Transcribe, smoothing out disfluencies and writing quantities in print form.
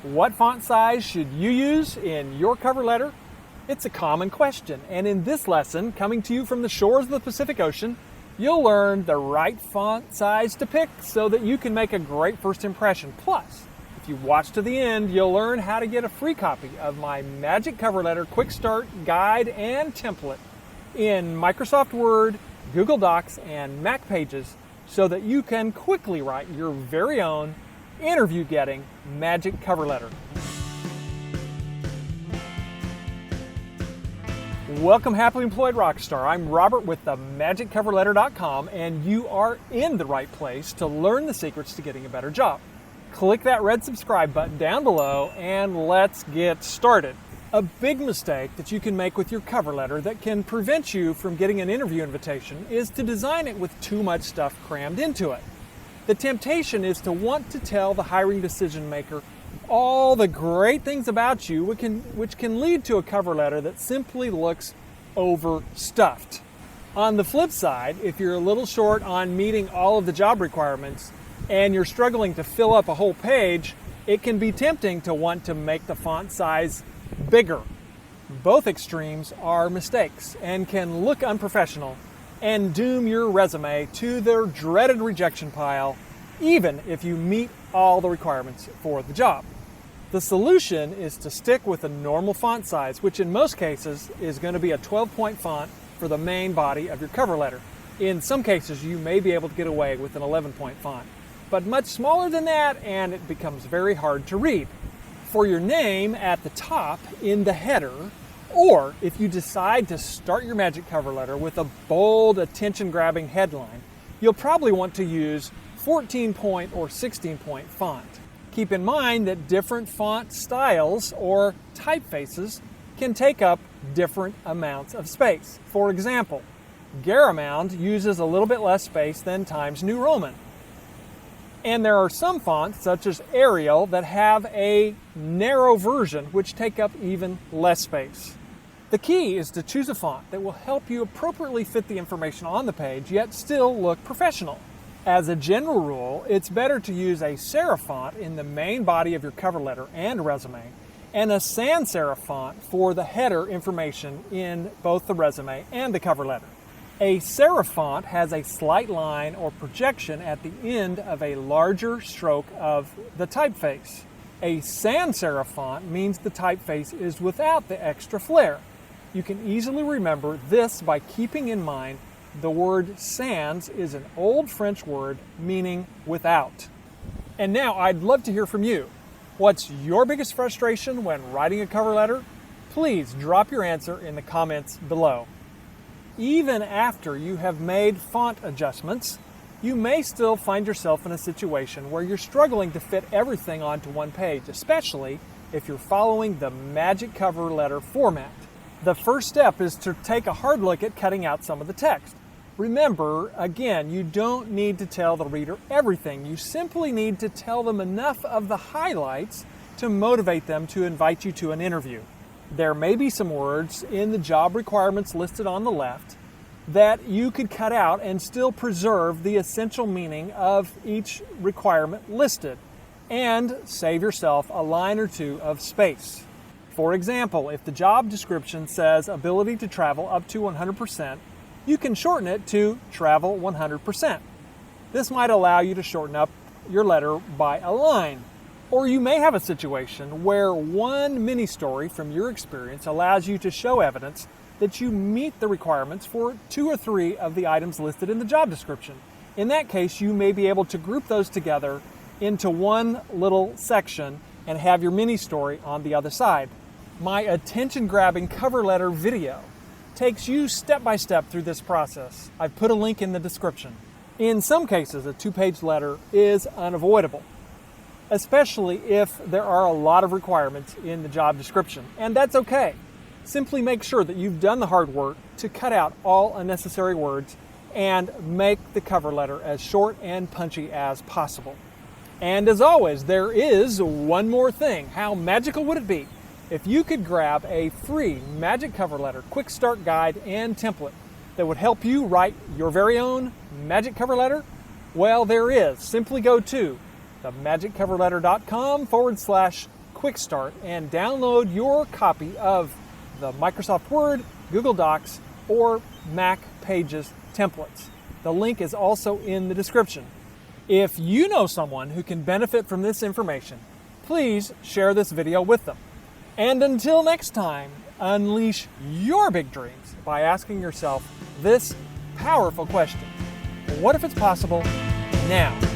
What font size should you use in your cover letter? It's a common question, and in this lesson, coming to you from the shores of the Pacific Ocean, you'll learn the right font size to pick so that you can make a great first impression. Plus, if you watch to the end, you'll learn how to get a free copy of my Magic Cover Letter Quick Start Guide and Template in Microsoft Word, Google Docs, and Mac Pages so that you can quickly write your very own interview-getting Magic Cover Letter. Welcome, Happily Employed Rockstar. I'm Robert with the MagicCoverLetter.com, and you are in the right place to learn the secrets to getting a better job. Click that red subscribe button down below, and let's get started. A big mistake that you can make with your cover letter that can prevent you from getting an interview invitation is to design it with too much stuff crammed into it. The temptation is to want to tell the hiring decision maker all the great things about you, which can lead to a cover letter that simply looks overstuffed. On the flip side, if you're a little short on meeting all of the job requirements and you're struggling to fill up a whole page, it can be tempting to want to make the font size bigger. Both extremes are mistakes and can look unprofessional and doom your resume to their dreaded rejection pile, even if you meet all the requirements for the job. The solution is to stick with a normal font size, which in most cases is going to be a 12-point font for the main body of your cover letter. In some cases, you may be able to get away with an 11-point font, but much smaller than that, and it becomes very hard to read. For your name at the top in the header, or if you decide to start your Magic Cover Letter with a bold, attention-grabbing headline, you'll probably want to use 14-point or 16-point font. Keep in mind that different font styles or typefaces can take up different amounts of space. For example, Garamond uses a little bit less space than Times New Roman. And there are some fonts, such as Arial, that have a narrow version which take up even less space. The key is to choose a font that will help you appropriately fit the information on the page, yet still look professional. As a general rule, it's better to use a serif font in the main body of your cover letter and resume, and a sans serif font for the header information in both the resume and the cover letter. A serif font has a slight line or projection at the end of a larger stroke of the typeface. A sans serif font means the typeface is without the extra flair. You can easily remember this by keeping in mind the word sans is an old French word meaning without. And now I'd love to hear from you. What's your biggest frustration when writing a cover letter? Please drop your answer in the comments below. Even after you have made font adjustments, you may still find yourself in a situation where you're struggling to fit everything onto one page, especially if you're following the Magic Cover Letter format. The first step is to take a hard look at cutting out some of the text. Remember, again, you don't need to tell the reader everything. You simply need to tell them enough of the highlights to motivate them to invite you to an interview. There may be some words in the job requirements listed on the left that you could cut out and still preserve the essential meaning of each requirement listed, and save yourself a line or two of space. For example, if the job description says ability to travel up to 100%, you can shorten it to travel 100%. This might allow you to shorten up your letter by a line. Or you may have a situation where one mini story from your experience allows you to show evidence that you meet the requirements for 2 or 3 of the items listed in the job description. In that case, you may be able to group those together into one little section and have your mini story on the other side. My attention-grabbing cover letter video takes you step by step through this process. I've put a link in the description. In some cases, a 2-page letter is unavoidable, especially if there are a lot of requirements in the job description, and that's okay. Simply make sure that you've done the hard work to cut out all unnecessary words and make the cover letter as short and punchy as possible. And as always, there is one more thing. How magical would it be if you could grab a free Magic Cover Letter Quick Start Guide and Template that would help you write your very own Magic Cover Letter? Well, there is. Simply go to themagiccoverletter.com/quick quick start and download your copy of the Microsoft Word, Google Docs, or Mac Pages templates. The link is also in the description. If you know someone who can benefit from this information, please share this video with them. And until next time, unleash your big dreams by asking yourself this powerful question: what if it's possible now?